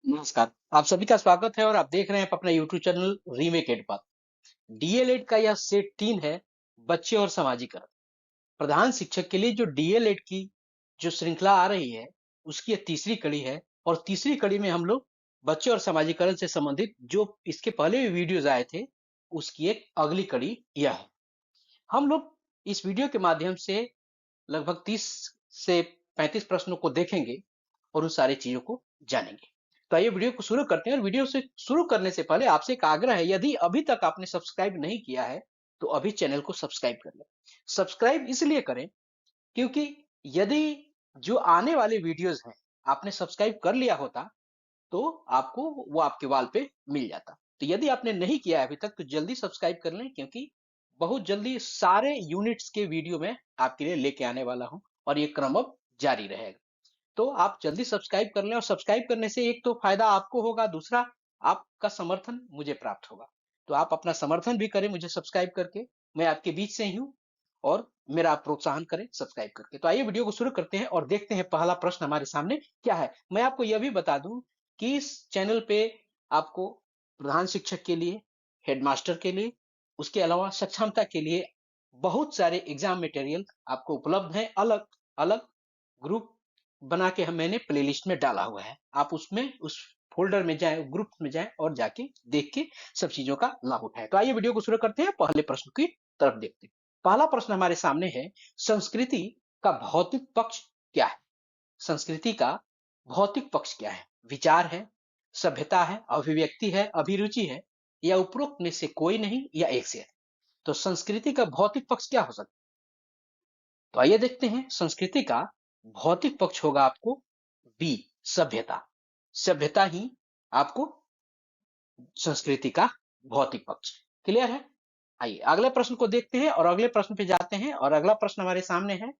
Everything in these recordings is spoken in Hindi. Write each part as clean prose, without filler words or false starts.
नमस्कार। आप सभी का स्वागत है और आप देख रहे हैं अपना यूट्यूब चैनल रीमेक एडपाथ। डीएलएड का यह सेट 3 है, बच्चे और समाजीकरण। प्रधान शिक्षक के लिए जो डीएलएड की जो श्रृंखला आ रही है, उसकी यह तीसरी कड़ी है और तीसरी कड़ी में हम लोग बच्चे और समाजीकरण से संबंधित जो इसके पहले भी वीडियोज आए थे, उसकी एक अगली कड़ी यह है। हम लोग इस वीडियो के माध्यम से लगभग 30 से 35 प्रश्नों को देखेंगे और उन सारी चीजों को जानेंगे। तो आइए वीडियो को शुरू करते हैं और वीडियो से शुरू करने से पहले आपसे एक आग्रह है, यदि अभी तक आपने सब्सक्राइब नहीं किया है तो अभी चैनल को सब्सक्राइब कर लें। सब्सक्राइब इसलिए करें क्योंकि यदि जो आने वाले वीडियोस हैं आपने सब्सक्राइब कर लिया होता तो आपको वो आपके वॉल पे मिल जाता। तो यदि आपने नहीं किया है अभी तक तो जल्दी सब्सक्राइब कर लें, क्योंकि बहुत जल्दी सारे यूनिट्स के वीडियो में आपके लिए लेके आने वाला हूं और ये क्रम अब जारी रहेगा। तो आप जल्दी सब्सक्राइब कर लें और सब्सक्राइब करने से एक तो फायदा आपको होगा, दूसरा आपका समर्थन मुझे प्राप्त होगा। तो आप अपना समर्थन भी करें मुझे सब्सक्राइब करके, मैं आपके बीच से ही हूँ और मेरा आप प्रोत्साहन करें सब्सक्राइब करके। तो आइए वीडियो को शुरू करते हैं और देखते हैं पहला प्रश्न हमारे सामने क्या है। मैं आपको यह भी बता दूं कि इस चैनल पे आपको प्रधान शिक्षक के लिए, हेडमास्टर के लिए, उसके अलावा सक्षमता के लिए बहुत सारे एग्जाम मटेरियल आपको उपलब्ध हैं। अलग अलग ग्रुप बना के मैंने प्लेलिस्ट में डाला हुआ है। आप उसमें उस फोल्डर में जाए, ग्रुप में जाए और जाके देख के सब चीजों का लाभ उठाए। तो आइए वीडियो को शुरू करते हैं, पहले प्रश्न की तरफ देखते हैं। पहला प्रश्न हमारे सामने है, संस्कृति का भौतिक पक्ष क्या है? संस्कृति का भौतिक पक्ष क्या है? विचार है, सभ्यता है, अभिव्यक्ति है, अभिरुचि है, या उपरोक्त में से कोई नहीं, या एक से अधिक? तो संस्कृति का भौतिक पक्ष क्या हो सकता है? तो आइए देखते हैं। संस्कृति का भौतिक पक्ष होगा आपको बी, सभ्यता। सभ्यता ही आपको संस्कृति का भौतिक पक्ष। क्लियर है? आइए अगले प्रश्न को देखते हैं और अगले प्रश्न पे जाते हैं और अगला प्रश्न हमारे सामने है,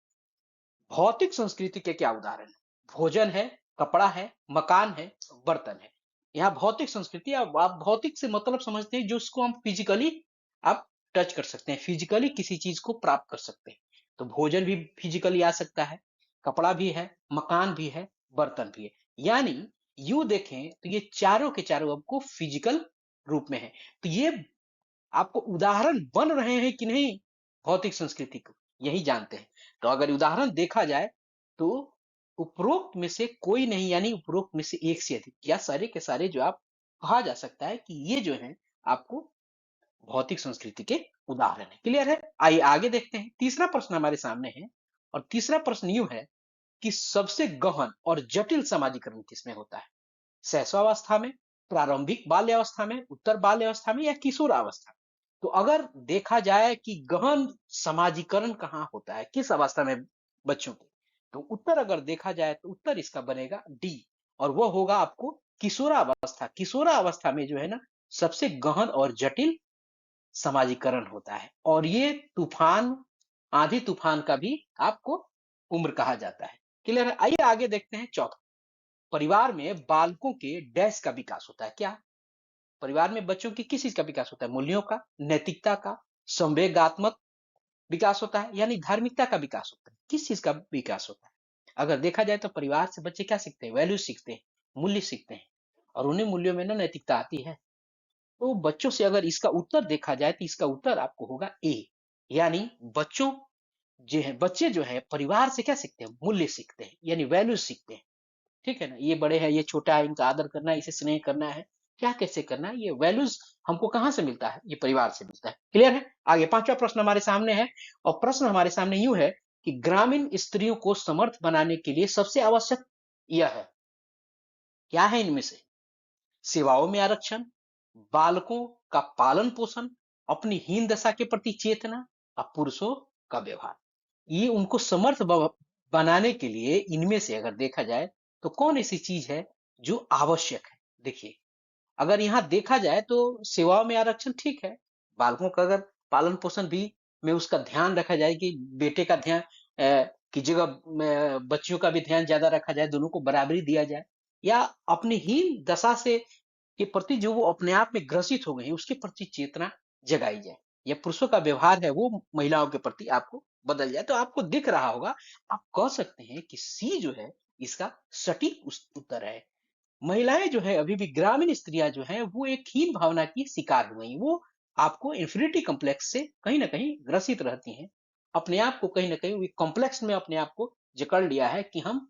भौतिक संस्कृति के क्या उदाहरण है? भोजन है, कपड़ा है, मकान है, बर्तन है। यहाँ भौतिक संस्कृति, आप भौतिक से मतलब समझते हैं जो उसको हम फिजिकली आप टच कर सकते हैं, फिजिकली किसी चीज को प्राप्त कर सकते हैं। तो भोजन भी फिजिकली आ सकता है, कपड़ा भी है, मकान भी है, बर्तन भी है। यानी यू देखें तो ये चारों के चारों आपको फिजिकल रूप में है। तो ये आपको उदाहरण बन रहे हैं कि नहीं भौतिक संस्कृति को, यही जानते हैं। तो अगर उदाहरण देखा जाए तो उपरोक्त में से कोई नहीं, यानी उपरोक्त में से एक से अधिक, या सारे के सारे जो आप कहा जा सकता है कि ये जो है आपको भौतिक संस्कृति के उदाहरण है। क्लियर है? आइए आगे देखते हैं। तीसरा प्रश्न हमारे सामने है और तीसरा प्रश्न यूं है कि सबसे गहन और जटिल समाजीकरण किसमें होता है? शैशवावस्था में, प्रारंभिक बाल्यावस्था में, उत्तर बाल्यावस्था में, या किशोरावस्था में? तो अगर देखा जाए कि गहन समाजीकरण कहाँ होता है, किस अवस्था में बच्चों के, तो उत्तर अगर देखा जाए तो उत्तर इसका बनेगा डी, और वो होगा आपको किशोरावस्था। किशोरावस्था में जो है ना सबसे गहन और जटिल समाजीकरण होता है, और ये तूफान, आंधी तूफान का भी आपको उम्र कहा जाता है। क्लियर है? आइए आगे देखते हैं। चौथा, परिवार में बालकों के डैश का विकास होता है। क्या? परिवार में बच्चों की किस चीज का विकास होता है? मूल्यों का, नैतिकता का, संवेगात्मक विकास होता है, यानी धार्मिकता का विकास होता है। किस चीज का विकास होता है? अगर देखा जाए तो परिवार से बच्चे क्या सीखते हैं? वैल्यू सीखते हैं, मूल्य सीखते हैं, और उन्हीं मूल्यों में ना नैतिकता आती है। तो बच्चों से अगर इसका उत्तर देखा जाए तो इसका उत्तर आपको होगा ए, यानी बच्चों जो है, बच्चे जो है परिवार से क्या सीखते हैं? मूल्य सीखते हैं, यानी वैल्यू सीखते हैं। ठीक है ना? ये बड़े हैं, ये छोटा है, इनका आदर करना है, इसे स्नेह करना है, क्या कैसे करना है, ये वैल्यूज हमको कहाँ से मिलता है? ये परिवार से मिलता है। क्लियर है? आगे पांचवा प्रश्न हमारे सामने है और प्रश्न हमारे सामने यूं है कि ग्रामीण स्त्रियों को समर्थ बनाने के लिए सबसे आवश्यक यह है। क्या है इनमें से? सेवाओं में आरक्षण, बालकों का पालन पोषण, अपनी हीन दशा के प्रति चेतना, और पुरुषों का व्यवहार। ये उनको समर्थ बनाने के लिए इनमें से अगर देखा जाए तो कौन ऐसी चीज है जो आवश्यक है? देखिए, अगर यहाँ देखा जाए तो सेवाओं में आरक्षण ठीक है, बालकों का अगर पालन पोषण भी में उसका ध्यान रखा जाए कि बेटे का ध्यान की जगह बच्चियों का भी ध्यान ज्यादा रखा जाए, दोनों को बराबरी दिया जाए, या अपनी हीन दशा से के प्रति जो वो अपने आप में ग्रसित हो गए हैं उसके प्रति चेतना जगाई जाए, या पुरुषों का व्यवहार है वो महिलाओं के प्रति आपको बदल जाए। तो आपको दिख रहा होगा, आप कह सकते हैं कि सी जो है इसका सटीक उत्तर है। महिलाएं जो है अभी भी ग्रामीण स्त्रियां जो हैं वो एक हीन भावना की शिकार हो गई। वो आपको इंफिनिटी कॉम्प्लेक्स से कहीं ना कहीं ग्रसित रहती हैं। अपने आप को कहीं ना कहीं कॉम्प्लेक्स में अपने आप को जकड़ लिया है कि हम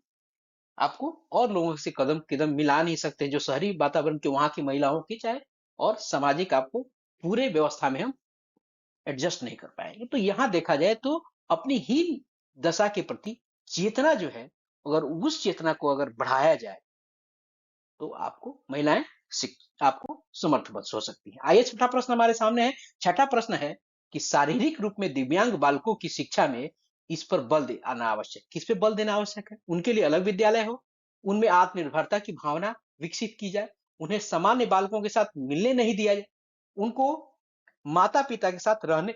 आपको और लोगों से कदम कदम मिला नहीं सकते, जो शहरी वातावरण के वहां की महिलाओं की चाहे और सामाजिक आपको पूरे व्यवस्था में हम एडजस्ट नहीं कर पाएंगे। तो यहाँ देखा जाए तो अपनी हीन दशा के प्रति चेतना जो है, अगर उस चेतना को अगर बढ़ाया जाए तो आपको महिलाएं आपको समर्थ बस हो सकती है। आइए छठा प्रश्न हमारे सामने है। छठा प्रश्न है कि शारीरिक रूप में दिव्यांग बालकों की शिक्षा में इस पर बल देना आवश्यक। किस पे बल देना आवश्यक है? उनके लिए अलग विद्यालय हो, उनमें आत्मनिर्भरता की भावना विकसित की जाए, उन्हें सामान्य बालकों के साथ मिलने नहीं दिया जाए, उनको माता पिता के साथ रहने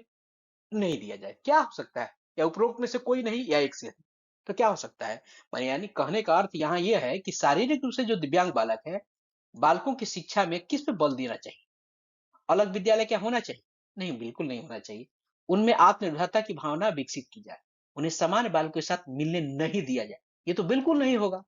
नहीं दिया जाए। क्या हो सकता है? या उपरोक्त में से कोई नहीं या एक से अधिक? तो क्या हो सकता है? यानी कहने का अर्थ यहाँ यह है कि शारीरिक रूप से जो दिव्यांग बालक है, बालकों की शिक्षा में किस पे बल देना चाहिए? अलग विद्यालय क्या होना चाहिए? नहीं, बिल्कुल नहीं होना चाहिए। उनमें आत्मनिर्भरता की भावना विकसित की जाए, उन्हें सामान्य बालकों के साथ मिलने नहीं दिया जाए। ये तो बिल्कुल नहीं होगा।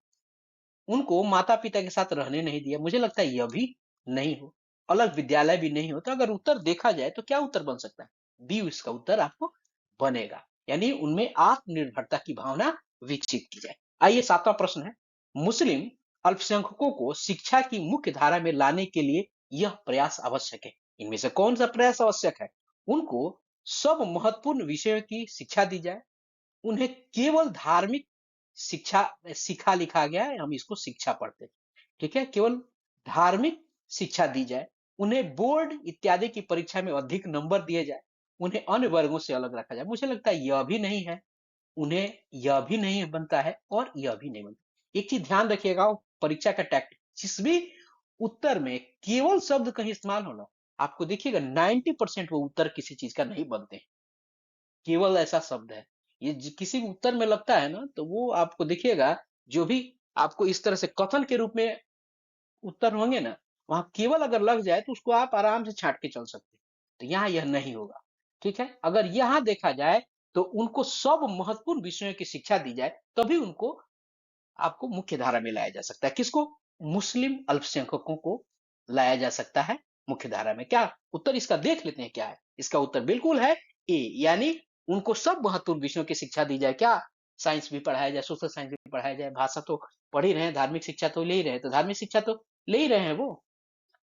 उनको माता पिता के साथ रहने नहीं दिया, मुझे लगता है यह भी नहीं हो। अलग विद्यालय भी नहीं हो। तो अगर उत्तर देखा जाए तो क्या उत्तर बन सकता है? बी इसका उत्तर आपको बनेगा। यानी उनमें आत्मनिर्भरता की भावना विकसित की जाए। आइए सातवां प्रश्न है। मुस्लिम अल्पसंख्यकों को शिक्षा की मुख्य धारा में लाने के लिए यह प्रयास आवश्यक है। इनमें से कौन सा प्रयास आवश्यक है? उनको सब महत्वपूर्ण विषयों की शिक्षा दी जाए, उन्हें केवल धार्मिक शिक्षा सिखा लिखा गया है, हम इसको शिक्षा पढ़ते हैं, ठीक है, केवल धार्मिक शिक्षा दी जाए, उन्हें बोर्ड इत्यादि की परीक्षा में अधिक नंबर दिए जाए, उन्हें अन्य वर्गों से अलग रखा जाए। मुझे लगता है यह भी नहीं है, उन्हें यह भी नहीं बनता है और यह भी नहीं बनता। एक चीज ध्यान रखिएगा, परीक्षा का टैक्ट जिस भी उत्तर में केवल शब्द कहीं इस्तेमाल होना, आपको देखिएगा 90% वो उत्तर किसी चीज का नहीं बनते हैं। केवल ऐसा शब्द है। ये किसी भी उत्तर में लगता है ना, तो वो आपको देखिएगा, जो भी आपको इस तरह से कथन के रूप में उत्तर होंगे ना, वहां केवल अगर लग जाए तो उसको आप आराम से छाट के चल सकते हैं। तो यहाँ यह नहीं होगा। ठीक है, अगर यहाँ देखा जाए तो उनको सब महत्वपूर्ण विषयों की शिक्षा दी जाए, तभी उनको आपको मुख्य धारा में लाया जा सकता है। किसको? मुस्लिम अल्पसंख्यकों को लाया जा सकता है मुख्य धारा में। क्या उत्तर इसका देख लेते हैं क्या है? इसका उत्तर बिल्कुल है ए, यानी उनको सब महत्वपूर्ण विषयों की शिक्षा दी जाए। क्या? साइंस भी पढ़ाया जाए, सोशल साइंस भी पढ़ाया जाए, भाषा तो पढ़ ही रहे हैं, धार्मिक शिक्षा तो ले ही रहे हैं, तो धार्मिक शिक्षा तो ले ही रहे हैं वो।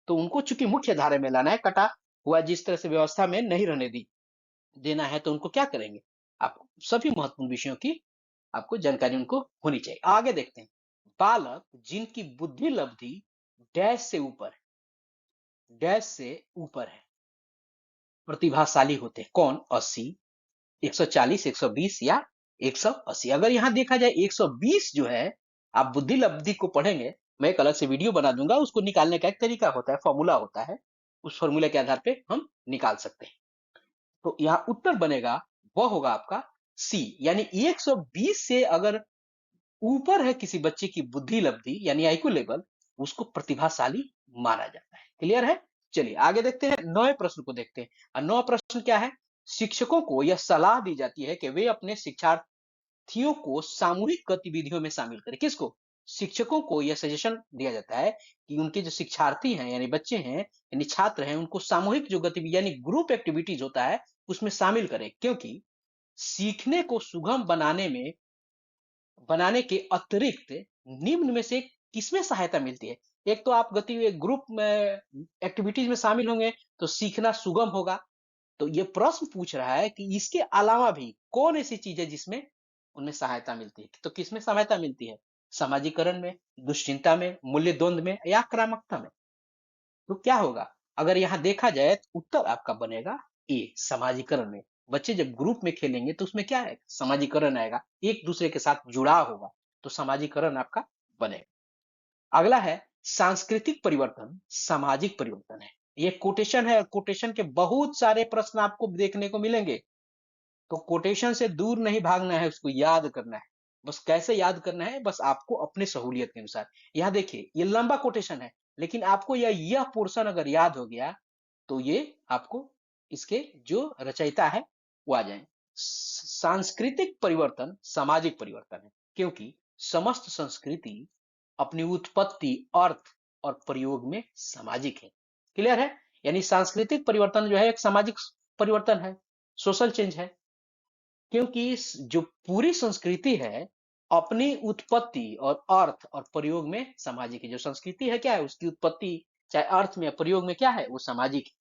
तो उनको चूंकि मुख्य धारा में लाना है, कटा हुआ जिस तरह से व्यवस्था में नहीं रहने दी देना है, तो उनको क्या करेंगे? आपको सभी महत्वपूर्ण विषयों की आपको जानकारी उनको होनी चाहिए। आगे देखते हैं। बालक जिनकी बुद्धि लब्धि डैश से ऊपर डैश से ऊपर है, प्रतिभाशाली होते हैं। कौन? 80, 140, 120 या 180। अगर यहां देखा जाए 120 जो है, आप बुद्धि लब्धि को पढ़ेंगे, मैं एक अलग से वीडियो बना दूंगा, उसको निकालने का एक तरीका होता है, फॉर्मूला होता है, उस फॉर्मूला के आधार पे हम निकाल सकते हैं। तो यहाँ उत्तर बनेगा, वह होगा आपका सी, यानी 120 से अगर ऊपर है किसी बच्चे की बुद्धि लब्धि यानी आईक्यू लेवल, उसको प्रतिभाशाली माना जाता है। क्लियर है? चलिए आगे देखते हैं, नौवे प्रश्न को देखते हैं। और नौवा प्रश्न क्या है? शिक्षकों को यह सलाह दी जाती है कि वे अपने शिक्षार्थियों को सामूहिक गतिविधियों में शामिल करें। किसको? शिक्षकों को यह सजेशन दिया जाता है कि उनके जो शिक्षार्थी हैं यानी बच्चे हैं यानी छात्र हैं, उनको सामूहिक जो गतिविधि यानी ग्रुप एक्टिविटीज होता है उसमें शामिल करें, क्योंकि सीखने को सुगम बनाने के अतिरिक्त निम्न में से किसमें सहायता मिलती है? एक तो आप गति ग्रुप में एक्टिविटीज में शामिल होंगे तो सीखना सुगम होगा। तो ये प्रश्न पूछ रहा है कि इसके अलावा भी कौन ऐसी चीज है जिसमें उनमें सहायता मिलती है? तो किसमें सहायता मिलती है? सामाजिकरण में, दुश्चिंता में, मूल्य द्वंद में या आक्रामकता में? तो क्या होगा? अगर यहाँ देखा जाए तो उत्तर आपका बनेगा ए, समाजीकरण में। बच्चे जब ग्रुप में खेलेंगे तो उसमें क्या आएगा? समाजीकरण आएगा, एक दूसरे के साथ जुड़ाव होगा, तो समाजीकरण आपका बनेगा। अगला है सांस्कृतिक परिवर्तन सामाजिक परिवर्तन है। ये कोटेशन है, कोटेशन के बहुत सारे प्रश्न आपको देखने को मिलेंगे। तो कोटेशन से दूर नहीं भागना है, उसको याद करना है। बस कैसे याद करना है? बस आपको अपने सहूलियत के अनुसार। यहाँ देखिए ये लंबा कोटेशन है, लेकिन आपको यह पोर्शन अगर याद हो गया तो ये आपको इसके जो रचयिता है वो आ जाए। सांस्कृतिक परिवर्तन सामाजिक परिवर्तन है, क्योंकि समस्त संस्कृति अपनी उत्पत्ति, अर्थ और प्रयोग में सामाजिक है। क्लियर है? यानी सांस्कृतिक परिवर्तन जो है एक सामाजिक परिवर्तन है, सोशल चेंज है। क्योंकि जो पूरी संस्कृति है अपनी उत्पत्ति और अर्थ और प्रयोग में सामाजिक है। जो संस्कृति है क्या है, उसकी उत्पत्ति चाहे अर्थ में प्रयोग में क्या है, वो सामाजिक है।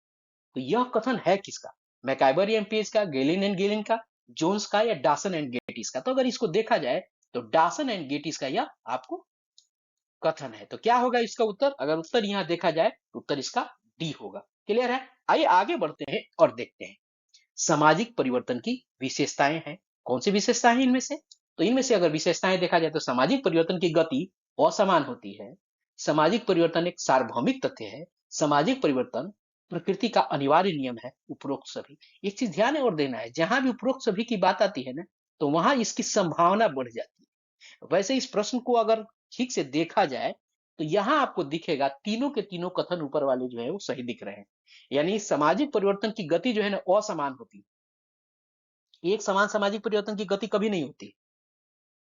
तो यह कथन है किसका? मैकाइबर एंड पेज का, गेलिन एंड गेलिन का, जोन्स का, या डासन एंड गेटिस का? तो अगर इसको देखा जाए तो डासन एंड गेटिस का यह आपको कथन है। तो क्या होगा इसका उत्तर? अगर उत्तर यहां देखा जाए तो उत्तर इसका डी होगा। क्लियर है? आइए आगे बढ़ते हैं और देखते हैं सामाजिक परिवर्तन की विशेषताएं हैं। कौन सी विशेषताएं हैं इनमें से? तो इनमें से अगर विशेषताएं देखा जाए तो सामाजिक परिवर्तन की गति असमान होती है, सामाजिक परिवर्तन एक सार्वभौमिक तथ्य है, सामाजिक परिवर्तन प्रकृति का अनिवार्य नियम है। उपरोक्त सभी, एक चीज ध्यान और देना है, जहां भी उपरोक्त सभी की बात आती है ना, तो वहां इसकी संभावना बढ़ जाती है। वैसे इस प्रश्न को अगर ठीक से देखा जाए तो यहां आपको दिखेगा तीनों के तीनों कथन ऊपर वाले जो है वो सही दिख रहे हैं। यानी सामाजिक परिवर्तन की गति जो है ना असमान होती है। एक समान सामाजिक परिवर्तन की गति कभी नहीं होती।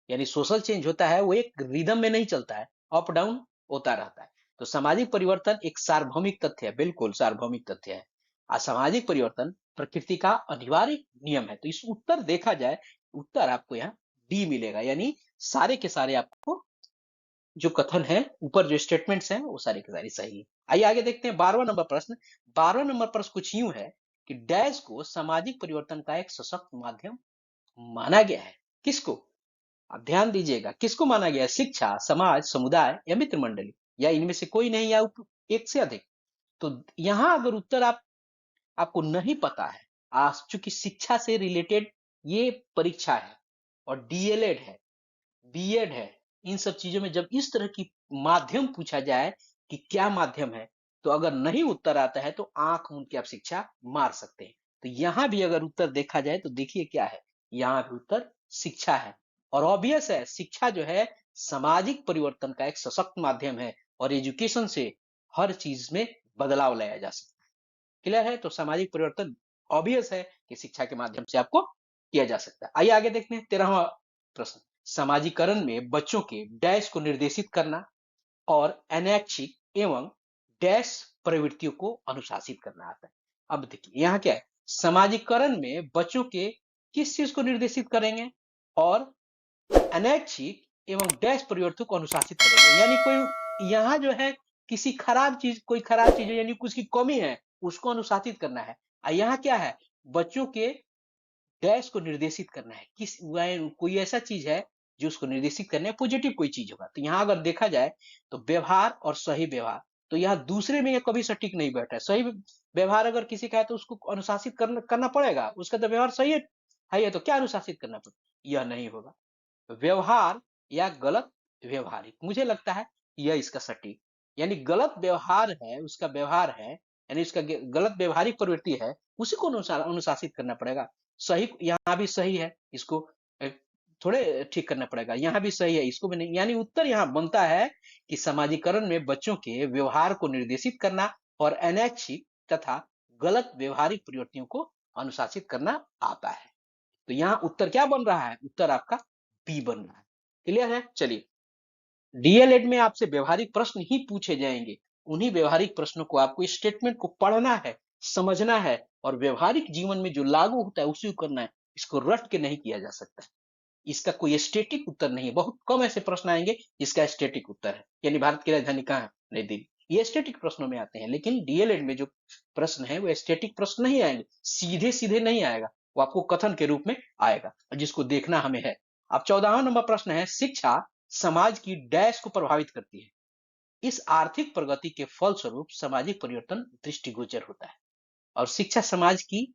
यानी सोशल चेंज होता है वो एक रिदम में नहीं चलता है, अप डाउन होता रहता है। तो सामाजिक परिवर्तन एक सार्वभौमिक तथ्य है, बिल्कुल सार्वभौमिक तथ्य है। असामाजिक परिवर्तन प्रकृति का अनिवार्य नियम है। तो इस उत्तर देखा जाए, उत्तर आपको यहाँ डी मिलेगा। यानी सारे के सारे आपको जो कथन है, ऊपर जो स्टेटमेंट्स हैं, वो सारे के सारे सही है। आइए आगे देखते हैं 12वां नंबर प्रश्न। 12वां नंबर प्रश्न कुछ यूं है कि डैश को सामाजिक परिवर्तन का एक सशक्त माध्यम माना गया है। किसको? आप ध्यान दीजिएगा, किसको माना गया है? शिक्षा, समाज, समुदाय या मित्र मंडली, या इनमें से कोई नहीं, या एक से अधिक? तो यहां अगर उत्तर आपको नहीं पता है, आज चूंकि शिक्षा से रिलेटेड ये परीक्षा है और डीएलएड है, बीएड है, इन सब चीजों में जब इस तरह की माध्यम पूछा जाए कि क्या माध्यम है, तो अगर नहीं उत्तर आता है तो आंख मूंद के आप शिक्षा मार सकते हैं। तो यहां भी अगर उत्तर देखा जाए तो देखिए क्या है, यहां भी उत्तर शिक्षा है। और ऑब्वियस है, शिक्षा जो है सामाजिक परिवर्तन का एक सशक्त माध्यम है और एजुकेशन से हर चीज में बदलाव लाया जा सकता है। क्लियर है? तो सामाजिक परिवर्तन ऑब्वियस है कि शिक्षा के माध्यम से आपको किया जा सकता है। आइए आगे देखते हैं 13वां प्रश्न। समाजीकरण में बच्चों के डैश को निर्देशित करना और अनैच्छिक एवं डैश प्रवृत्तियों को अनुशासित करना आता है। अब देखिए यहाँ क्या है, समाजीकरण में बच्चों के किस चीज को निर्देशित करेंगे और अनैच्छिक एवं डैश प्रवृत्तियों को अनुशासित करेंगे। यानी कोई यहाँ जो है किसी खराब चीज, कोई खराब चीज है, यानी कुछ की कमी है, उसको अनुशासित करना है। यहाँ क्या है, बच्चों के डैश को निर्देशित करना है। कोई ऐसा चीज है जो उसको निर्देशित करना है, पॉजिटिव कोई चीज होगा। तो यहाँ अगर देखा जाए तो व्यवहार और सही व्यवहार, तो यहाँ दूसरे में ये कभी सटीक नहीं बैठा है। सही व्यवहार अगर किसी का है तो उसको अनुशासित करना पड़ेगा, उसका तो व्यवहार सही है तो क्या अनुशासित करना पड़ेगा? यह नहीं होगा। व्यवहार या गलत व्यवहारिक, मुझे लगता है यह इसका सटीक, यानी गलत व्यवहार है, उसका व्यवहार है, यानी उसका गलत व्यवहारिक प्रवृत्ति है, उसी को अनुशासित करना पड़ेगा। सही, यहाँ भी सही है, इसको थोड़े ठीक करना पड़ेगा। यहाँ भी सही है, इसको भी नहीं। यानी उत्तर यहाँ बनता है कि समाजीकरण में बच्चों के व्यवहार को निर्देशित करना और अनैच्छिक तथा गलत व्यवहारिक प्रवृत्तियों को अनुशासित करना आता है। तो यहाँ उत्तर क्या बन रहा है? उत्तर आपका बी बन रहा है। क्लियर है? चलिए, डीएलएड में आपसे व्यवहारिक प्रश्न ही पूछे जाएंगे। उन्हीं व्यवहारिक प्रश्नों को आपको इस स्टेटमेंट को पढ़ना है, समझना है और व्यवहारिक जीवन में जो लागू होता है उसी को करना है। इसको रट के नहीं किया जा सकता है। इसका कोई स्टेटिक उत्तर नहीं है। बहुत कम ऐसे प्रश्न आएंगे जिसका स्टेटिक उत्तर है। यानी भारत की राजधानी कहाँ है? नई दिल्ली। ये स्टेटिक प्रश्नों में आते हैं, लेकिन डीएलएड में जो प्रश्न है वो स्टेटिक प्रश्न नहीं आएंगे, सीधे सीधे नहीं आएगा, वो आपको कथन के रूप में आएगा, जिसको देखना हमें है। अब 14वां नंबर प्रश्न है, शिक्षा समाज की डैश को प्रभावित करती है। इस आर्थिक प्रगति के फलस्वरूप सामाजिक परिवर्तन दृष्टिगोचर होता है। और शिक्षा समाज की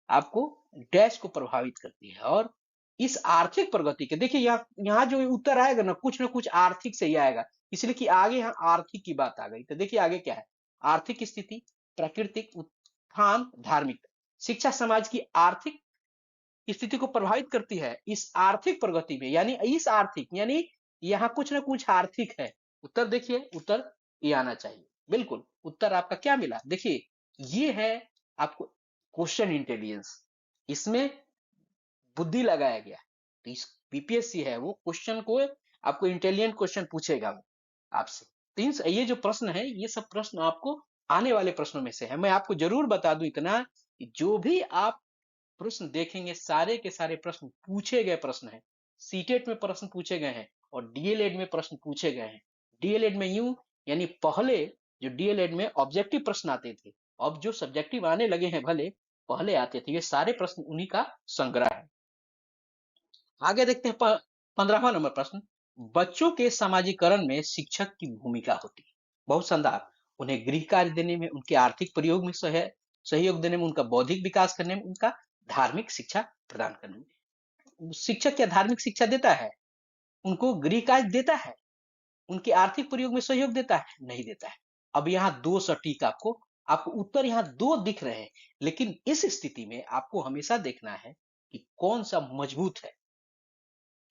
आपको डैश को प्रभावित करती है। और इस आर्थिक प्रगति के, देखिए यहाँ जो उत्तर आएगा ना कुछ आर्थिक से ही आएगा, इसलिए कि आगे यहाँ आर्थिक की बात आ गई। तो देखिए आगे क्या है, आर्थिक स्थिति, प्राकृतिक उत्थान, धार्मिक। शिक्षा समाज की आर्थिक स्थिति को प्रभावित करती है। इस आर्थिक प्रगति में, यानी इस आर्थिक, यानी यहाँ कुछ ना कुछ आर्थिक है। उत्तर देखिए, उत्तर ये आना चाहिए। बिल्कुल उत्तर आपका क्या मिला? देखिए ये है आपको क्वेश्चन इंटेलिजेंस, इसमें बुद्धि लगाया गया है। तो इस बीपीएससी है वो क्वेश्चन को आपको इंटेलिजेंट क्वेश्चन पूछेगा वो आपसे। ये जो प्रश्न है, ये सब प्रश्न आपको आने वाले प्रश्नों में से है। मैं आपको जरूर बता दूं इतना कि जो भी आप प्रश्न देखेंगे, सारे के सारे प्रश्न पूछे गए प्रश्न हैं। सीटेट में प्रश्न पूछे गए हैं और डीएलएड में प्रश्न पूछे गए हैं। डीएलएड में यूं, यानी पहले जो डीएलएड में ऑब्जेक्टिव प्रश्न आते थे, अब जो सब्जेक्टिव आने लगे हैं, भले पहले आते थे। ये सारे प्रश्न उन्हीं का संग्रह है। आगे देखते हैं 15वां नंबर प्रश्न। बच्चों के समाजीकरण में शिक्षक की भूमिका होती है। बहुत शानदार। उन्हें गृह कार्य देने में, उनके आर्थिक प्रयोग में सहयोग देने में, उनका बौद्धिक विकास करने में, उनका धार्मिक शिक्षा प्रदान करने में। शिक्षक क्या धार्मिक शिक्षा देता है? उनको गृह कार्य देता है? उनके आर्थिक प्रयोग में सहयोग देता है? नहीं देता है। अब यहाँ दो सटीक आपको आपको उत्तर यहाँ दो दिख रहे हैं, लेकिन इस स्थिति में आपको हमेशा देखना है कि कौन सा मजबूत है।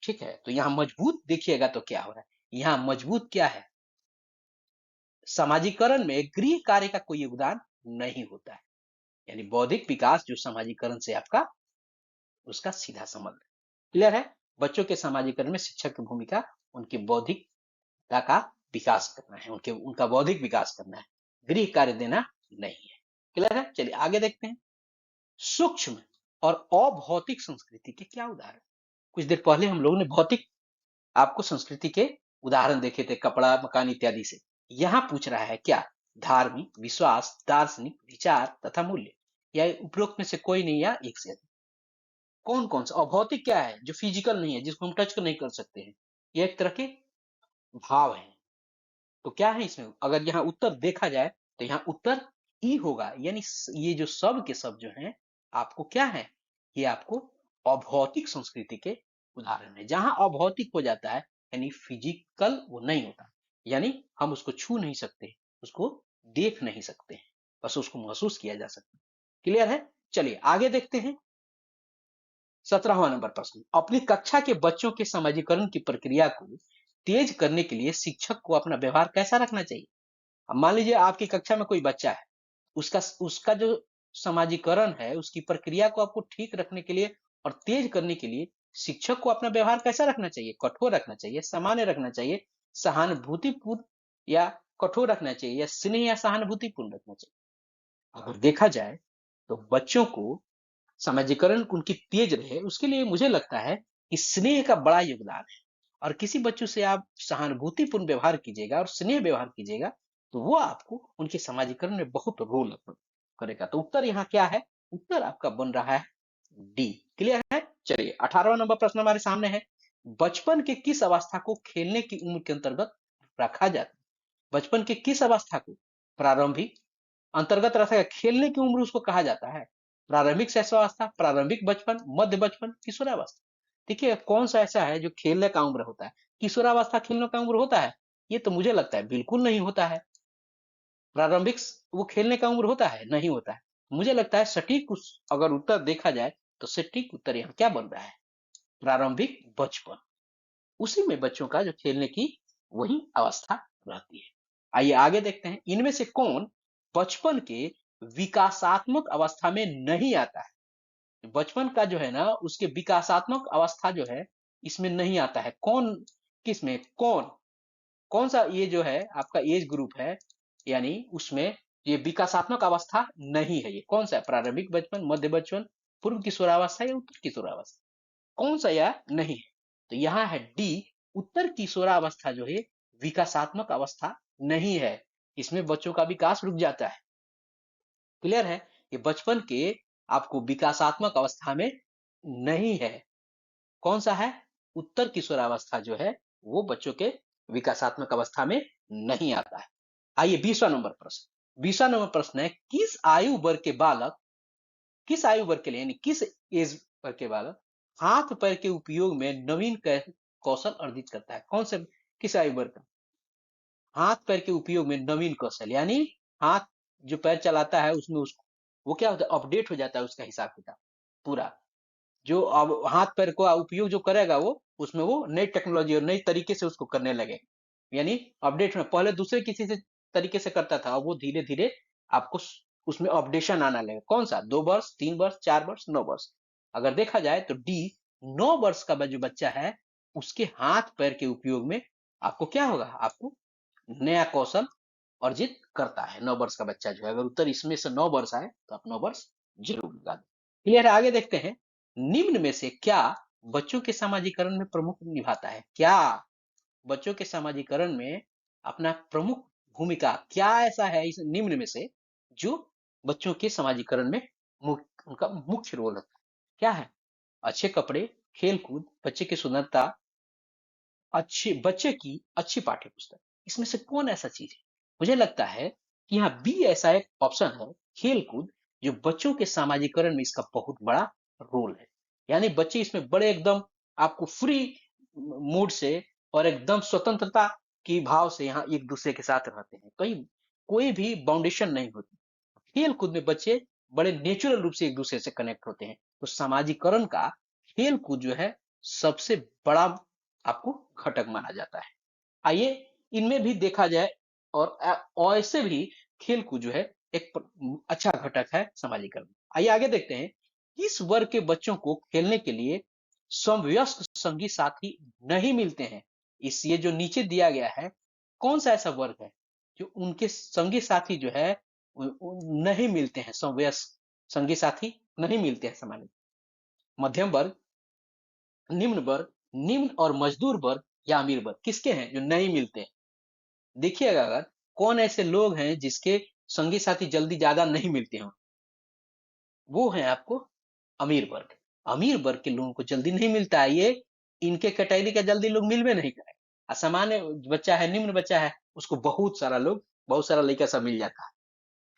ठीक है, तो यहाँ मजबूत देखिएगा तो क्या हो रहा है। यहाँ मजबूत क्या है? समाजीकरण में गृह कार्य का कोई योगदान नहीं होता है, यानी बौद्धिक विकास जो समाजीकरण से आपका, उसका सीधा संबंध है। क्लियर है? बच्चों के समाजीकरण में शिक्षक की भूमिका उनकी बौद्धिकता का विकास करना है, उनका बौद्धिक विकास करना है, गृह कार्य देना नहीं है। क्लियर है? चलिए आगे देखते हैं। सूक्ष्म और अभौतिक संस्कृति के क्या उदाहरण? कुछ देर पहले हम लोगों ने भौतिक आपको संस्कृति के उदाहरण देखे थे, कपड़ा, मकान इत्यादि से। यहाँ पूछ रहा है क्या? धार्मिक, विश्वास, दार्शनिक, विचार तथा मूल्य, या उपरोक्त में से कोई नहीं, या एक से अधिक। कौन कौन सा? अभौतिक क्या है? जो फिजिकल नहीं है, जिसको हम टच नहीं कर सकते हैं। ये एक तरह के भाव है। तो क्या है इसमें? अगर यहाँ उत्तर देखा जाए तो यहाँ उत्तर ई होगा, यानी ये जो सब के सब जो हैं, आपको क्या है? ये आपको अभौतिक संस्कृति के उदाहरण है। जहां अभौतिक हो जाता है, यानी फिजिकल वो नहीं होता, यानी हम उसको छू नहीं सकते, उसको देख नहीं सकते हैं, बस उसको महसूस किया जा सकता है। क्लियर है? चलिए आगे देखते हैं। 17वां नंबर प्रश्न। अपनी कक्षा के बच्चों के समाजीकरण की प्रक्रिया को तेज करने के लिए शिक्षक को अपना व्यवहार कैसा रखना चाहिए? अब मान लीजिए आपकी कक्षा में कोई बच्चा है, उसका उसका जो समाजीकरण है, उसकी प्रक्रिया को आपको ठीक रखने के लिए और तेज करने के लिए शिक्षक को अपना व्यवहार कैसा रखना चाहिए? कठोर रखना चाहिए, सामान्य रखना चाहिए, सहानुभूतिपूर्ण या कठोर रखना चाहिए, या स्नेह या सहानुभूतिपूर्ण रखना चाहिए? अगर देखा जाए तो बच्चों को समाजीकरण उनकी तेज रहे, उसके लिए मुझे लगता है कि स्नेह का बड़ा योगदान है। और किसी बच्चों से आप सहानुभूतिपूर्ण व्यवहार कीजिएगा और स्नेह व्यवहार कीजिएगा, तो वो आपको उनके समाजीकरण में बहुत रोल करेगा। तो उत्तर यहाँ क्या है? उत्तर आपका बन रहा है डी। क्लियर है? चलिए 18वां नंबर प्रश्न हमारे सामने है। बचपन के किस अवस्था को खेलने की उम्र के अंतर्गत रखा जाता है? बचपन के किस अवस्था को प्रारंभिक अंतर्गत रखा है? खेलने की उम्र उसको कहा जाता है। प्रारंभिक शैशवावस्था, प्रारंभिक बचपन, मध्य बचपन, किशोरावस्था। देखिए कौन सा ऐसा है जो खेलने का उम्र होता है? किशोरावस्था खेलने का उम्र होता है? ये तो मुझे लगता है बिल्कुल नहीं होता है। प्रारंभिक वो खेलने का उम्र होता है? नहीं होता है। मुझे लगता है सटीक अगर उत्तर देखा जाए तो सटीक उत्तर यहाँ क्या बन रहा है? प्रारंभिक बचपन। उसी में बच्चों का जो खेलने की वही अवस्था रहती है। आइए आगे देखते हैं। इनमें से कौन बचपन के विकासात्मक अवस्था में नहीं आता है? बचपन का जो है ना, उसके विकासात्मक अवस्था जो है, इसमें नहीं आता है। कौन? किसमें? कौन कौन सा ये जो है आपका एज ग्रुप है, यानी उसमें ये विकासात्मक अवस्था नहीं है। ये कौन सा है? प्रारंभिक बचपन, मध्य बचपन, पूर्व किशोरावस्था या उत्तर किशोरावस्था? कौन सा या नहीं है? तो यहाँ है डी, उत्तर किशोरावस्था जो है विकासात्मक अवस्था नहीं है। इसमें बच्चों का विकास रुक जाता है। क्लियर है? ये बचपन के आपको विकासात्मक अवस्था में नहीं है। कौन सा है? उत्तर किशोरावस्था जो है वो बच्चों के विकासात्मक अवस्था में नहीं आता है। आइए 20वां नंबर प्रश्न। 20वां नंबर प्रश्न है, किस आयु वर्ग के लिए, यानी किस एज वर्ग के बालक हाथ पैर के उपयोग में नवीन कौशल अर्जित करता है? कौन से? किस आयु वर्ग का? हाथ पैर के उपयोग में नवीन कौशल, यानी हाथ जो पैर चलाता है उसमें उसको वो क्या होता है? अपडेट हो जाता है उसका हिसाब किताब पूरा। जो अब हाथ पैर को उपयोग जो करेगा, वो उसमें वो नई टेक्नोलॉजी और नई तरीके से उसको करने लगे, यानी अपडेट में पहले दूसरे किसी से तरीके से करता था, अब वो धीरे धीरे आपको उसमें अपडेशन आना लगेगा। कौन सा? 2 वर्ष, 3 वर्ष, 4 वर्ष, 9 वर्ष? अगर देखा जाए तो डी, 9 वर्ष का जो बच्चा है, उसके हाथ पैर के उपयोग में आपको क्या होगा? आपको नया कौशल अर्जित करता है। 9 वर्ष का बच्चा जो है, अगर उत्तर इसमें से 9 वर्ष आए तो आप 9 वर्ष जरूर लगा दें। क्लियर है? आगे देखते हैं, निम्न में से क्या बच्चों के सामाजिकरण में प्रमुख निभाता है? क्या बच्चों के सामाजिकरण में अपना प्रमुख भूमिका क्या ऐसा है इस निम्न में से जो बच्चों के सामाजिकरण में उनका मुख्य रोल होता है? क्या है? अच्छे कपड़े, खेल कूद, बच्चे की सुंदरता, अच्छी बच्चे की अच्छी पाठ्य पुस्तक। इसमें से कौन ऐसा चीज है? मुझे लगता है कि यहाँ बी ऐसा एक ऑप्शन है, खेल कूद, जो बच्चों के सामाजिकरण में इसका बहुत बड़ा रोल है। यानी बच्चे इसमें बड़े एकदम आपको फ्री मूड से और एकदम स्वतंत्रता की भाव से यहाँ एक दूसरे के साथ रहते हैं, कहीं कोई भी बाउंडेशन नहीं होती। खेल कूद में बच्चे बड़े नेचुरल रूप से एक दूसरे से कनेक्ट होते हैं। तो सामाजिकरण का खेल कूद जो है सबसे बड़ा आपको घटक माना जाता है। आइए इनमें भी देखा जाए, और ऐसे भी खेल कूद जो है एक अच्छा घटक है सामाजिकरण। आइए आगे देखते हैं, किस वर्ग के बच्चों को खेलने के लिए समवयस्क संगी साथी नहीं मिलते हैं? इस ये जो नीचे दिया गया है, कौन सा ऐसा वर्ग है जो उनके संगी साथी जो है नहीं मिलते हैं? समवयस्क संगी साथी नहीं मिलते हैं सामान्य। मध्यम वर्ग, निम्न वर्ग, निम्न और मजदूर वर्ग या अमीर वर्ग, किसके हैं जो नहीं मिलते हैं? देखिएगा, अगर कौन ऐसे लोग हैं जिसके संगी साथी जल्दी ज्यादा नहीं मिलते हैं, वो है आपको अमीर वर्ग। अमीर वर्ग के लोगों को जल्दी नहीं मिलता है, ये इनके कैटेगरी का जल्दी लोग मिल में नहीं करे। असामान्य बच्चा है, निम्न बच्चा है, उसको बहुत सारा लोग, बहुत सारा लड़का सब मिल जाता है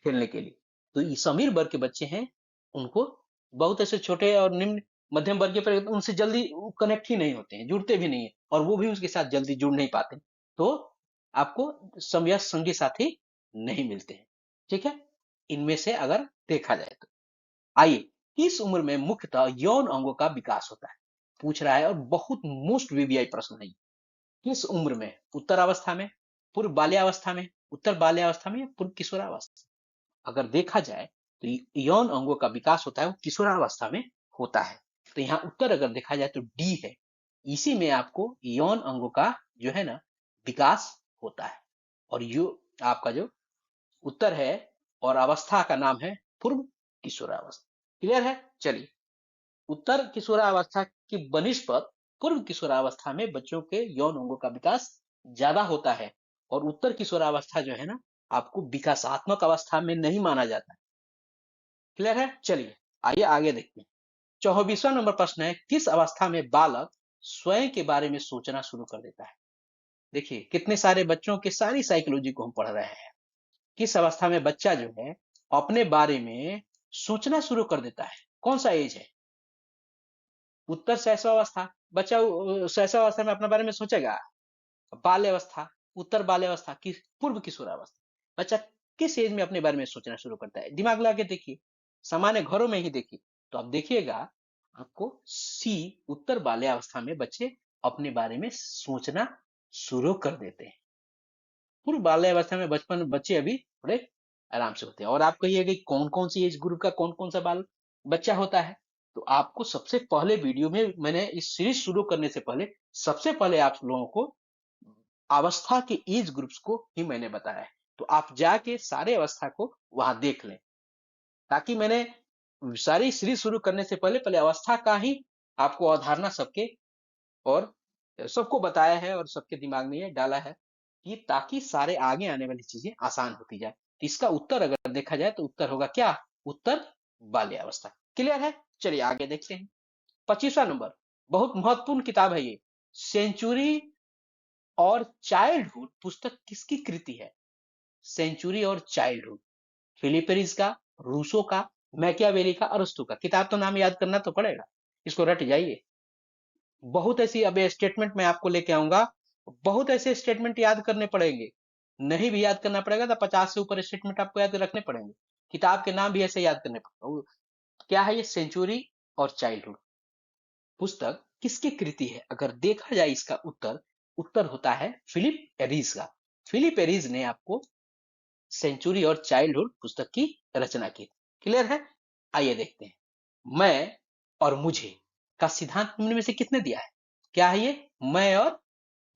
खेलने के लिए। तो इस अमीर वर्ग के बच्चे हैं, उनको बहुत ऐसे छोटे और निम्न मध्यम वर्ग के, उनसे जल्दी कनेक्ट ही नहीं होते हैं, जुड़ते भी नहीं है, और वो भी उसके साथ जल्दी जुड़ नहीं पाते। तो आपको समय संगी साथी नहीं मिलते हैं। ठीक है, इनमें से अगर देखा जाए तो। आइए, किस उम्र में मुख्यतः यौन अंगों का विकास होता है? पूछ रहा है, और बहुत मोस्ट वीवीआई प्रश्न है। किस उम्र में? उत्तरावस्था में, पूर्व बाल्यावस्था में, उत्तर बाल्यावस्था में, या पूर्व किशोरावस्था? अगर देखा जाए तो यौन अंगों का विकास होता है वो किशोरावस्था में होता है। तो यहाँ उत्तर अगर देखा जाए तो डी है, इसी में आपको यौन अंगों का जो है ना विकास होता है। और यो आपका जो उत्तर है और अवस्था का नाम है पूर्व किशोरावस्था। क्लियर है? चलिए, उत्तर किशोरावस्था की बनिस्पत पूर्व किशोरावस्था में बच्चों के यौन अंगों का विकास ज्यादा होता है, और उत्तर किशोरावस्था जो है ना आपको विकासात्मक अवस्था में नहीं माना जाता। क्लियर है? चलिए आइए आगे देखते हैं। 24वां नंबर प्रश्न है, किस अवस्था में बालक स्वयं के बारे में सोचना शुरू कर देता है? देखिए, कितने सारे बच्चों की सारी साइकोलॉजी को हम पढ़ रहे हैं। किस अवस्था में बच्चा जो है अपने बारे में सोचना शुरू कर देता है? कौन सा एज है? उत्तर शैशवावस्था, बच्चा शैशवावस्था में अपने बारे में सोचेगा। बाल्यावस्था, उत्तर बाल्यावस्था की पूर्व किशोरावस्था, बच्चा किस एज में अपने बारे में सोचना शुरू करता है? दिमाग लगा के देखिए, सामान्य घरों में ही देखिए, तो आप देखिएगा आपको सी उत्तर बाल्यावस्था में बच्चे अपने बारे में सोचना शुरू कर देते हैं। पूर्व बाल्यावस्था में बचपन बच्चे अभी थोड़े आराम से होते हैं। और आप कहिएगा कि कौन कौन सी एज ग्रुप का कौन कौन सा बाल बच्चा होता है, तो आपको सबसे पहले वीडियो में मैंने इस सीरीज शुरू करने से पहले सबसे पहले आप लोगों को अवस्था के एज ग्रुप्स को ही मैंने बताया है। तो आप जाके सारे अवस्था को वहां देख लें, ताकि मैंने सारी सीरीज शुरू करने से पहले पहले अवस्था का ही आपको अवधारणा सबके और सबको बताया है और सबके दिमाग में ये डाला है कि ताकि सारे आगे आने वाली चीजें आसान होती जाए। तो इसका उत्तर अगर देखा जाए तो उत्तर होगा क्या? उत्तर बाल्यावस्था। क्लियर है? चलिए आगे देखते हैं। 25वां नंबर, बहुत महत्वपूर्ण किताब है ये, सेंचुरी और चाइल्डहुड पुस्तक किसकी कृति है? सेंचुरी और चाइल्डहुड, फिलिपेरिस का, रूसो का, मैकियावेली का, अरस्तु का। किताब तो नाम याद करना तो पड़ेगा, इसको रट जाइए। बहुत ऐसी अब स्टेटमेंट मैं आपको लेके आऊंगा, बहुत ऐसे स्टेटमेंट याद करने पड़ेंगे। नहीं भी याद करना पड़ेगा तो 50 से ऊपर स्टेटमेंट आपको याद रखने पड़ेंगे। किताब के नाम भी ऐसे याद करने पड़ेंगे। क्या है ये सेंचुरी और चाइल्डहुड पुस्तक किसकी कृति है? अगर देखा जाए इसका उत्तर, उत्तर होता है फिलिप एरिस का। फिलिप एरिस ने आपको सेंचुरी और चाइल्डहुड पुस्तक की रचना की। क्लियर है? आइए देखते हैं। मैं और मुझे का सिद्धांत निम्न में से किसने दिया है? क्या है ये? मैं और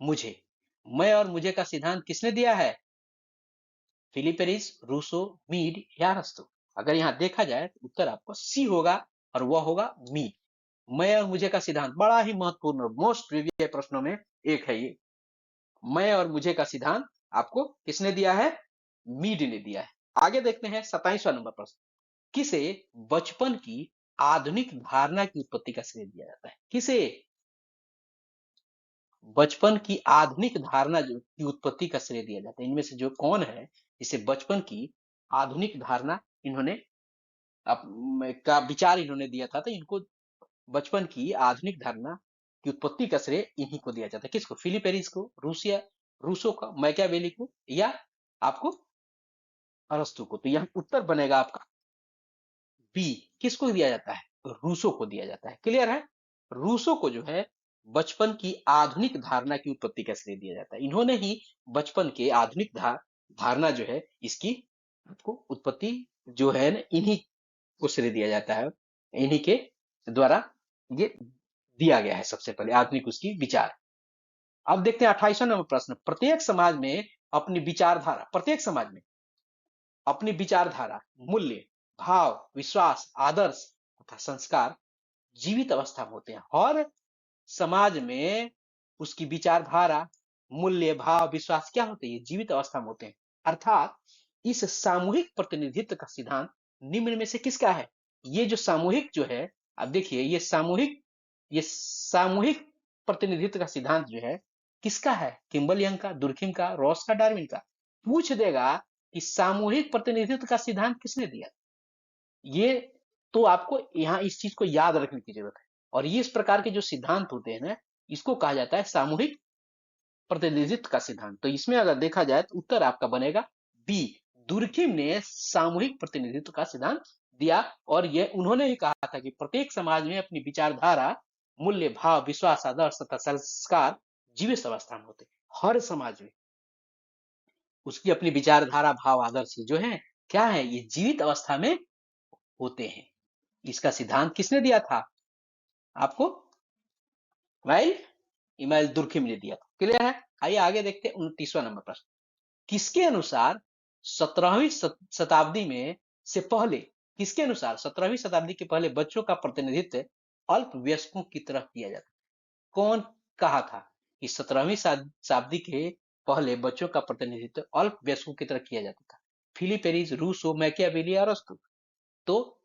मुझे। मैं और मुझे का सिद्धांत किसने दिया है? फिलिपेरिस, रूसो, मीड या अरस्तु? अगर यहाँ देखा जाए तो उत्तर आपको सी होगा और वह होगा मीड। मैं और मुझे का सिद्धांत बड़ा ही महत्वपूर्ण और मोस्ट प्रीवियस प्रश्नों में एक है ये। मैं और मुझे का सिद्धांत आपको किसने दिया है? मीड ने दिया है। आगे देखते हैं 27वां नंबर प्रश्न। किसे बचपन की आधुनिक धारणा की उत्पत्ति का श्रेय दिया जाता है? किसे बचपन की आधुनिक धारणा जो की उत्पत्ति का श्रेय दिया जाता है? इनमें से जो कौन है जिसे बचपन की आधुनिक धारणा इन्होंने का विचार इन्होंने दिया था, तो इनको बचपन की आधुनिक धारणा की उत्पत्ति का श्रेय इन्हीं को दिया जाता है। किसको? फिलिपेरिस को, रूसो का, मैकियावेली को, या आपको अरस्तु को? तो यहाँ उत्तर बनेगा आपका बी। किसको दिया जाता है? रूसो को दिया जाता है। क्लियर है? रूसो को जो है बचपन की आधुनिक धारणा की उत्पत्ति का श्रेय दिया जाता है। इन्होंने ही बचपन के आधुनिक धारणा जो है इसकी आपको उत्पत्ति जो है ना, इन्हीं को श्रेय दिया जाता है। इन्हीं के द्वारा ये दिया गया है सबसे पहले आधुनिक उसकी विचार। अब देखते हैं 28वां नंबर प्रश्न। प्रत्येक समाज में अपनी विचारधारा, प्रत्येक समाज में अपनी विचारधारा, मूल्य, भाव, विश्वास, आदर्श तथा संस्कार जीवित अवस्था में होते हैं। हर समाज में उसकी विचारधारा, मूल्य, भाव, विश्वास क्या होते हैं? ये जीवित अवस्था में होते हैं। अर्थात इस सामूहिक प्रतिनिधित्व का सिद्धांत निम्न में से किसका है? ये जो सामूहिक जो है, अब देखिए ये सामूहिक प्रतिनिधित्व का सिद्धांत जो है किसका है? किम्बल यंग का, दुर्खिम का, रॉस का, डार्विन का? पूछ देगा कि सामूहिक प्रतिनिधित्व का सिद्धांत किसने दिया? ये तो आपको यहाँ इस चीज को याद रखने की जरूरत है। और ये इस प्रकार के जो सिद्धांत होते हैं ना, इसको कहा जाता है सामूहिक प्रतिनिधित्व का सिद्धांत। तो इसमें अगर देखा जाए तो उत्तर आपका बनेगा बी। दुर्खिम ने सामूहिक प्रतिनिधित्व का सिद्धांत दिया और यह उन्होंने ही कहा था कि प्रत्येक समाज में अपनी विचारधारा, मूल्य, भाव, विश्वास, आदर्श तथा संस्कार जीवित अवस्था में होते। हर समाज में उसकी अपनी विचारधारा, भाव, आदर्श जो है क्या है? ये जीवित अवस्था में होते हैं। इसका सिद्धांत किसने दिया था आपको? वाइल इमाइल दुर्खिम ने दिया था। क्लियर है? आइए आगे देखते हैं 29वां नंबर प्रश्न। किसके अनुसार 17वीं शताब्दी में से पहले, किसके अनुसार 17वीं शताब्दी के पहले बच्चों का प्रतिनिधित्व अल्पवयस्कों की तरह किया जाता? कौन कहा था कि 17वीं शताब्दी के पहले बच्चों का प्रतिनिधित्व अल्पवयस्कों की तरह किया जाता था? फिलिपेरिस, रूसो, मैकियावेली, अरस्तु? तो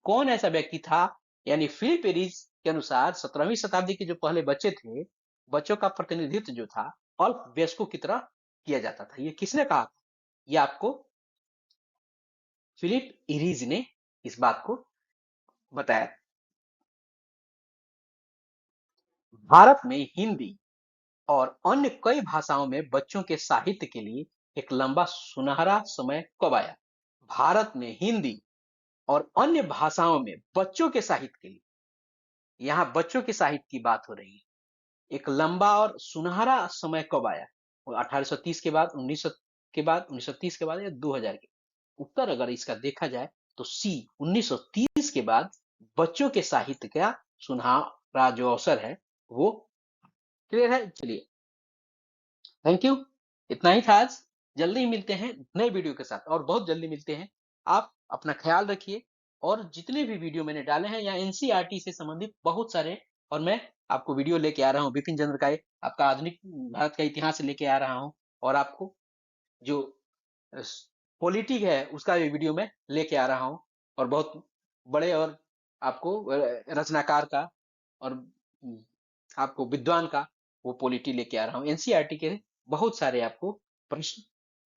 कौन ऐसा व्यक्ति था? यानी फिलिपेरिस के अनुसार 17वीं शताब्दी के जो पहले बच्चे थे, बच्चों का प्रतिनिधित्व जो था अल्प वयस्कों की तरह किया जाता था। ये किसने कहा था? ये आपको फिलिप इरीज ने इस बात को बताया। भारत में हिंदी और अन्य कई भाषाओं में बच्चों के साहित्य के लिए एक लंबा सुनहरा समय कब आया? भारत में हिंदी और अन्य भाषाओं में बच्चों के साहित्य के लिए, यहाँ बच्चों के साहित्य की बात हो रही है, एक लंबा और सुनहरा समय कब आया? 1830 के बाद, 1900 के बाद, 1930 के बाद या 2000 के? उत्तर अगर इसका देखा जाए तो सी, 1930 के बाद बच्चों के साहित्य का सुनहरा जो अवसर है वो। क्लियर है? चलिए, थैंक यू। इतना ही था आज। जल्दी ही मिलते हैं नए वीडियो के साथ, और बहुत जल्दी मिलते हैं। आप अपना ख्याल रखिए। और जितने भी वीडियो मैंने डाले हैं या एनसीईआरटी से संबंधित बहुत सारे, और मैं आपको वीडियो लेके आ रहा हूँ बिपिन चंद्र का, आपका आधुनिक भारत का इतिहास लेके आ रहा हूँ, और आपको जो पॉलिटी है उसका भी वीडियो में लेके आ रहा हूँ, और बहुत बड़े और आपको रचनाकार का और आपको विद्वान का वो पॉलिटी लेके आ रहा हूँ। एनसीईआरटी के बहुत सारे आपको प्रश्न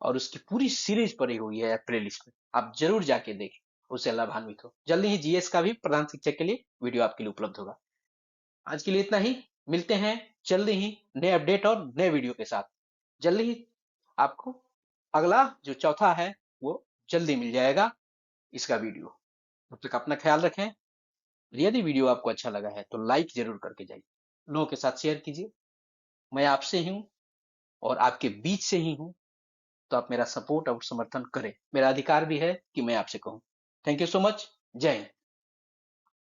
और उसकी पूरी सीरीज पड़ी हुई है प्लेलिस्ट में, आप जरूर जाके देखें, उससे लाभान्वित हो। जल्दी ही जीएस का भी प्रधान शिक्षक के लिए वीडियो आपके लिए उपलब्ध होगा। आज के लिए इतना ही। मिलते हैं जल्दी ही नए अपडेट और नए वीडियो के साथ। जल्दी ही आपको अगला जो चौथा है वो जल्दी मिल जाएगा इसका वीडियो। तब तक अपना ख्याल रखें। यदि वीडियो आपको अच्छा लगा है तो लाइक जरूर करके जाइए, लोगों के साथ शेयर कीजिए। मैं आपसे ही हूँ और आपके बीच से ही हूँ, तो आप मेरा सपोर्ट और समर्थन करें। मेरा अधिकार भी है कि मैं आपसे कहूँ। Thank you so much. जय हिंद।